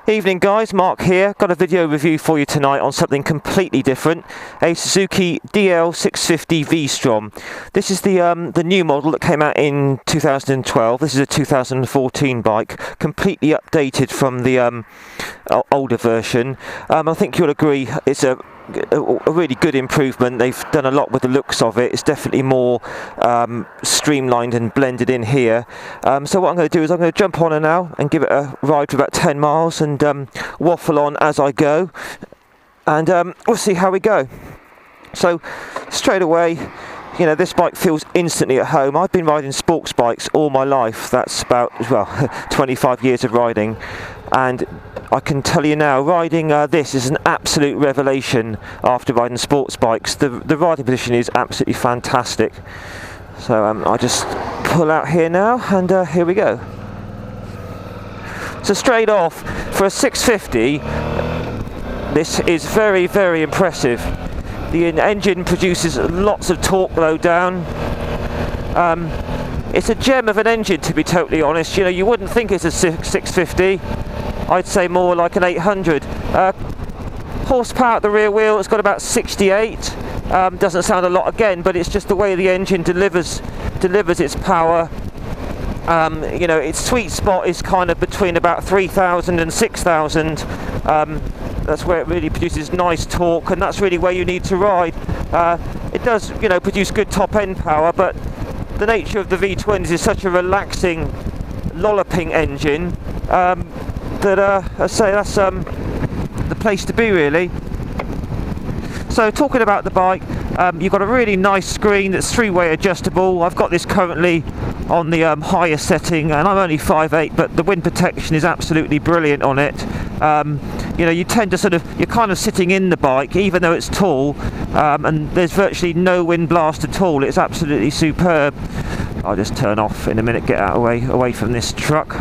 Evening guys, Mark here. Got a video review for you tonight on something completely different. A Suzuki DL650 V-Strom. This is the new model that came out in 2012. This is a 2014 bike, completely updated from the older version. I think you'll agree it's a really good improvement. They've done a lot with the looks of it. It's definitely more streamlined and blended in here. So what I'm going to do is I'm going to jump on it now and give it a ride for about 10 miles and waffle on as I go, and we'll see how we go. So straight away, you know, this bike feels instantly at home. I've been riding sports bikes all my life. That's about, well, 25 years of riding, and I can tell you now, riding this is an absolute revelation after riding sports bikes. The riding position is absolutely fantastic. So I just pull out here now, and here we go. So straight off, for a 650, this is very, very impressive. The engine produces lots of torque low down. It's a gem of an engine, to be totally honest. You know, you wouldn't think it's a 650. I'd say more like an 800. Horsepower at the rear wheel, it's got about 68. Doesn't sound a lot again, but it's just the way the engine delivers its power. You know, its sweet spot is kind of between about 3,000 and 6,000. That's where it really produces nice torque, and that's really where you need to ride. It does, you know, produce good top end power, but the nature of the V-twins is such a relaxing, lolloping engine that I say that's the place to be, really. So talking about the bike, you've got a really nice screen that's three-way adjustable. I've got this currently on the highest setting, and I'm only 5'8", but the wind protection is absolutely brilliant on it. You know, you tend to you're kind of sitting in the bike, even though it's tall, and there's virtually no wind blast at all. It's absolutely superb. I'll just turn off in a minute, get out away from this truck.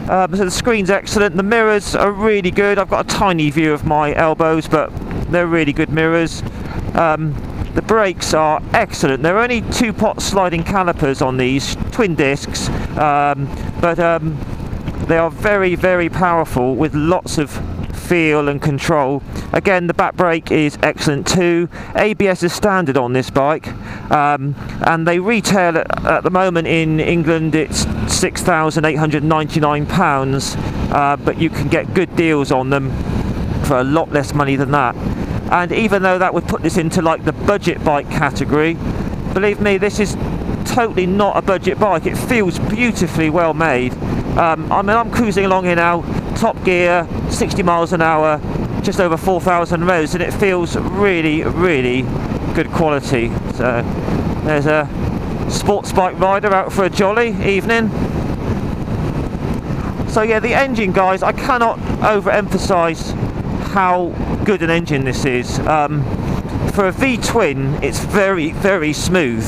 So the screen's excellent. The mirrors are really good. I've got a tiny view of my elbows, but they're really good mirrors. The brakes are excellent. They're only 2-pot sliding calipers on these, twin discs, but they are very, very powerful with lots of feel and control. Again, the back brake is excellent too. ABS is standard on this bike, and they retail at the moment in England, it's £6,899, but you can get good deals on them for a lot less money than that. And even though that would put this into like the budget bike category, believe me, this is totally not a budget bike. It feels beautifully well made. I mean, I'm cruising along here now, top gear, 60 miles an hour, just over 4,000 revs, and it feels really, really good quality. So there's a sports bike rider out for a jolly evening. So yeah, the engine, guys, I cannot overemphasize how good an engine this is. For a V-twin, it's very, very smooth.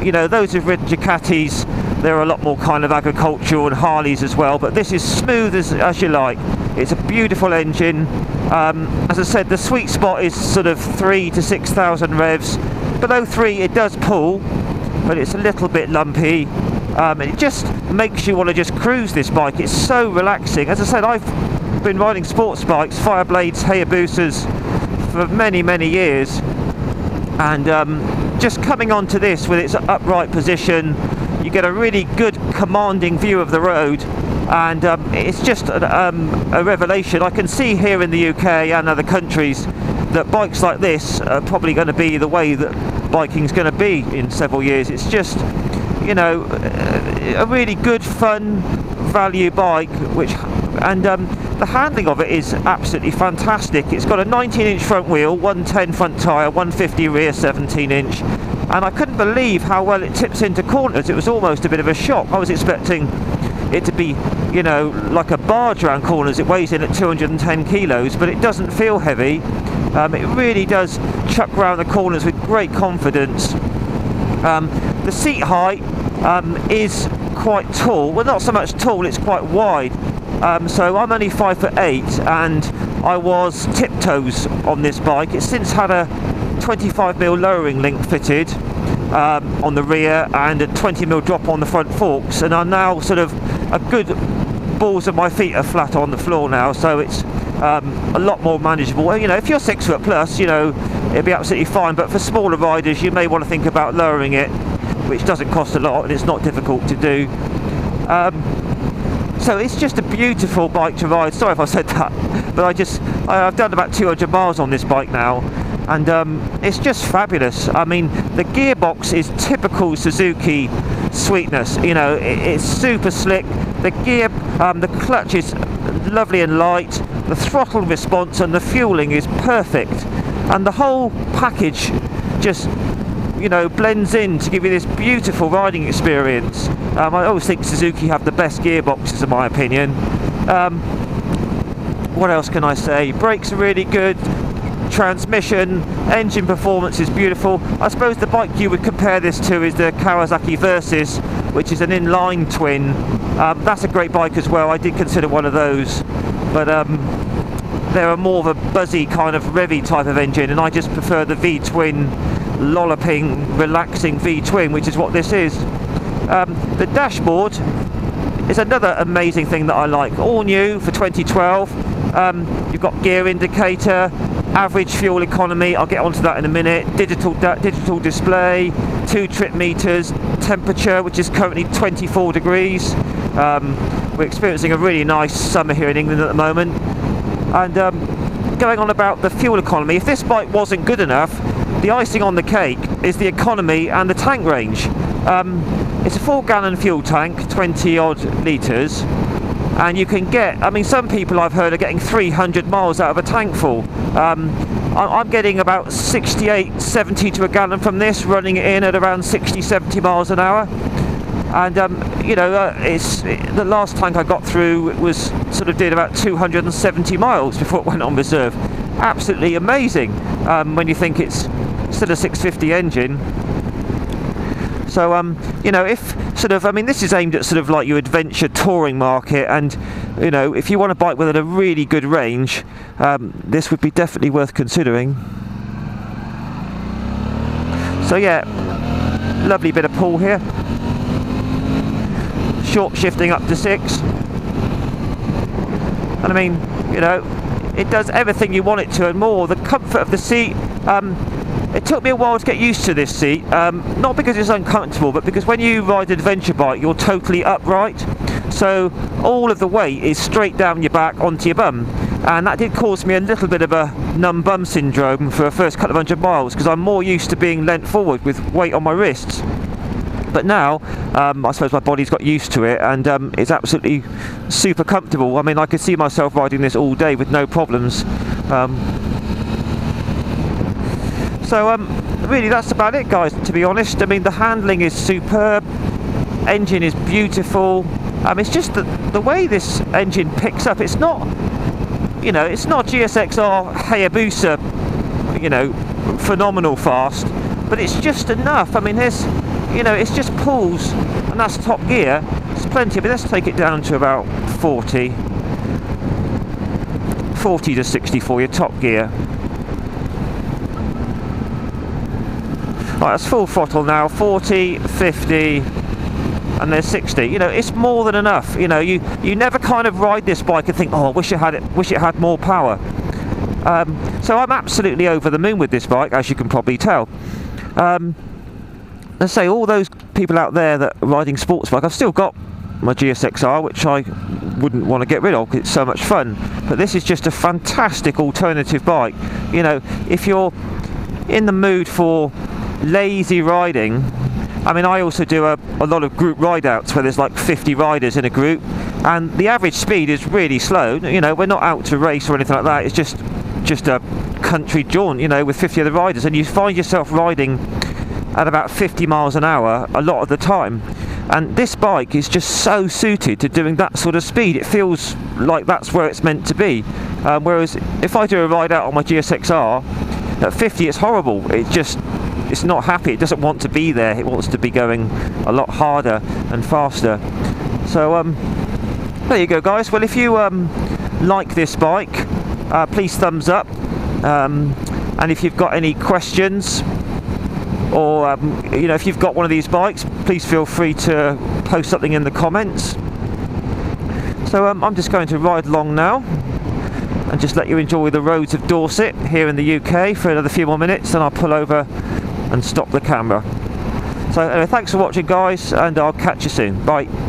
You know, those who've ridden Ducatis, they're a lot more kind of agricultural, and Harleys as well, but this is smooth as you like. It's a beautiful engine. As I said, the sweet spot is sort of 3,000 to 6,000 revs. Below 3 it does pull, but it's a little bit lumpy. It just makes you want to just cruise this bike. It's so relaxing. As I said, I've been riding sports bikes, Fireblades, Hayabusas, for many, many years, and just coming onto this with its upright position, you get a really good commanding view of the road, and it's just a revelation. I can see here in the UK and other countries that bikes like this are probably going to be the way that biking's going to be in several years. It's just, you know, a really good, fun, value bike, and the handling of it is absolutely fantastic. It's got a 19-inch front wheel, 110 front tyre, 150 rear 17-inch, and I couldn't believe how well it tips into corners. It was almost a bit of a shock. I was expecting it to be, you know, like a barge around corners. It weighs in at 210 kilos, but it doesn't feel heavy. It really does chuck around the corners with great confidence. The seat height is quite tall. Well, not so much tall, it's quite wide. So I'm only 5'8", and I was tiptoes on this bike. It's since had a 25mm lowering link fitted on the rear and a 20mm drop on the front forks, and I'm now sort of a good balls of my feet are flat on the floor now, so it's a lot more manageable. Well, you know, if you're 6 foot plus, you know, it'd be absolutely fine, but for smaller riders you may want to think about lowering it, which doesn't cost a lot and it's not difficult to do. So it's just a beautiful bike to ride. Sorry if I said that, but I've done about 200 miles on this bike now, and it's just fabulous. I mean, the gearbox is typical Suzuki sweetness. You know, it's super slick. The clutch is lovely and light. The throttle response and the fueling is perfect, and the whole package just, you know, blends in to give you this beautiful riding experience. I always think Suzuki have the best gearboxes in my opinion. What else can I say? Brakes are really good. Transmission, engine performance is beautiful. I suppose the bike you would compare this to is the Kawasaki Versys, which is an inline twin. That's a great bike as well. I did consider one of those, but they're more of a buzzy kind of revvy type of engine, and I just prefer the V-twin, lolloping, relaxing V-twin, which is what this is. The dashboard is another amazing thing that I like. All new for 2012. You've got gear indicator, average fuel economy, I'll get onto that in a minute, digital display, 2 trip meters, temperature which is currently 24 degrees. We're experiencing a really nice summer here in England at the moment. And going on about the fuel economy, if this bike wasn't good enough, the icing on the cake is the economy and the tank range. It's a 4-gallon fuel tank, 20 odd litres, and you can get, I mean, some people I've heard are getting 300 miles out of a tank full. I'm getting about 68, 70 to a gallon from this, running it in at around 60, 70 miles an hour. And you know, the last tank I got through was did about 270 miles before it went on reserve. Absolutely amazing when you think it's still a 650 engine. So you know, if I mean, this is aimed at like your adventure touring market, and you know, if you want a bike with a really good range, this would be definitely worth considering. So yeah, lovely bit of pull here. Short shifting up to 6, and I mean, you know, it does everything you want it to and more. The comfort of the seat, it took me a while to get used to this seat, not because it's uncomfortable, but because when you ride an adventure bike you're totally upright, so all of the weight is straight down your back onto your bum, and that did cause me a little bit of a numb bum syndrome for the first couple of 100 miles, because I'm more used to being leant forward with weight on my wrists. But now, I suppose my body's got used to it, and it's absolutely super comfortable. I mean, I could see myself riding this all day with no problems. So really that's about it, guys, to be honest. I mean, the handling is superb, engine is beautiful. It's just the way this engine picks up. It's not, you know, it's not GSXR Hayabusa, you know, phenomenal fast, but it's just enough. I mean, there's, you know, it's just pulls, and that's top gear. It's plenty, but let's take it down to about 40 to 60 for your top gear. Right, that's full throttle now, 40, 50, and there's 60. You know, it's more than enough. You know, you never kind of ride this bike and think, oh, I wish it had more power. So I'm absolutely over the moon with this bike, as you can probably tell. Let's say all those people out there that are riding sports bike, I've still got my GSXR, which I wouldn't want to get rid of because it's so much fun, but this is just a fantastic alternative bike. You know, if you're in the mood for lazy riding, I mean, I also do a lot of group ride outs where there's like 50 riders in a group, and the average speed is really slow. You know, we're not out to race or anything like that, it's just a country jaunt, you know, with 50 other riders, and you find yourself riding at about 50 miles an hour a lot of the time, and this bike is just so suited to doing that sort of speed. It feels like that's where it's meant to be, whereas if I do a ride out on my GSXR at 50, it's horrible. It's not happy, it doesn't want to be there, it wants to be going a lot harder and faster. So there you go, guys. Well, if you like this bike, please thumbs up, and if you've got any questions, or you know, if you've got one of these bikes, please feel free to post something in the comments. So I'm just going to ride along now and just let you enjoy the roads of Dorset here in the UK for another few more minutes, and I'll pull over and stop the camera. So anyway, thanks for watching guys, and I'll catch you soon. Bye.